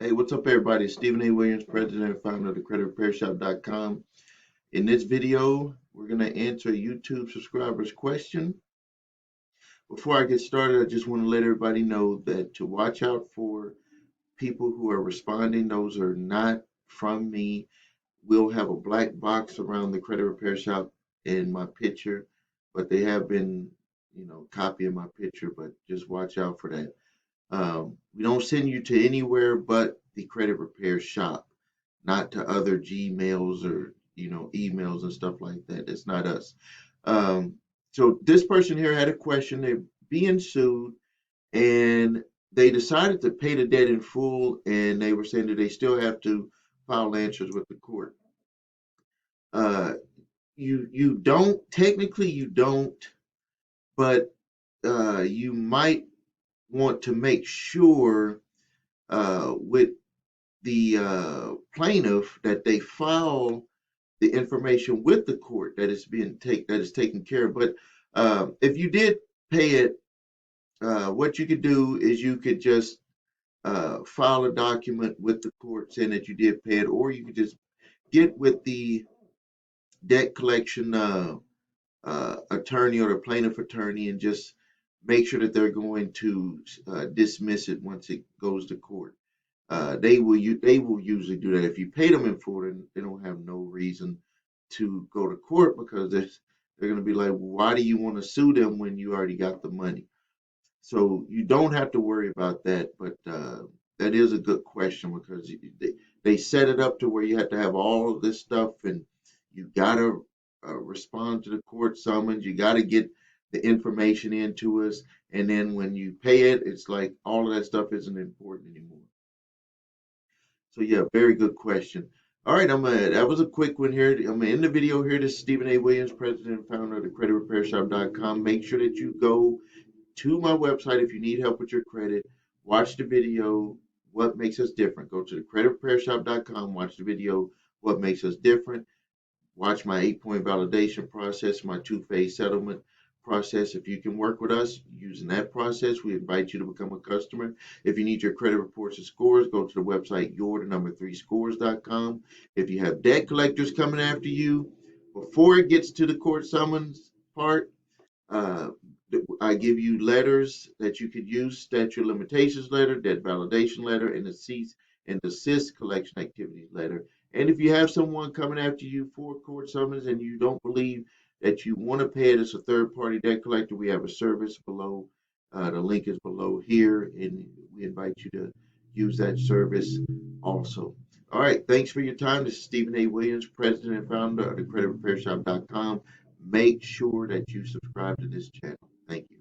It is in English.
Hey, what's up, everybody? It's Stephen A. Williams, president and founder of the creditrepairshop.com. In this video, we're going to answer a YouTube subscriber's question. Before I get started, I just want to let everybody know that to watch out for people who are responding. Those are not from me. We'll have a black box around the credit repair shop in my picture, but they have been, copying my picture, but just watch out for that. We don't send you to anywhere but the credit repair shop, not to other Gmails or emails and stuff like that. It's not us. Um, so this person here had a question. They're being sued, and they decided to pay the debt in full, and they were saying that they still have to file answers with the court. Uh, you don't technically you don't, but you might want to make sure with the plaintiff that they file the information with the court that is taken care of. But if you did pay it, what you could do is you could just file a document with the court saying that you did pay it, or you could just get with the debt collection attorney or the plaintiff attorney and just make sure that they're going to dismiss it once it goes to court. They will usually do that. If you pay them in full, then they don't have no reason to go to court because they're going to be like, well, why do you want to sue them when you already got the money? So you don't have to worry about that. But that is a good question because they set it up to where you have to have all of this stuff and you got to respond to the court summons. You got to get the information into us. And then when you pay it, it's like all of that stuff isn't important anymore. So yeah, very good question. All right, that was a quick one here. I'm gonna end the video here. This is Stephen A. Williams, president and founder of the creditrepairshop.com. Make sure that you go to my website if you need help with your credit. Watch the video, what makes us different. Go to the creditrepairshop.com, watch the video, what makes us different. Watch my 8-point validation process, my two-phase settlement process. If you can work with us using that process, we invite you to become a customer. If you need your credit reports and scores, go to the website your3scores.com. If you have debt collectors coming after you, before it gets to the court summons part, uh, I give you letters that you could use: statute of limitations letter, debt validation letter, and the cease and desist collection activities letter. And if you have someone coming after you for court summons and you don't believe that you want to pay it as a third party debt collector, we have a service below. The link is below here, and we invite you to use that service also. All right, thanks for your time. This is Stephen A. Williams, president and founder of the creditrepairshop.com. Make sure that you subscribe to this channel. Thank you.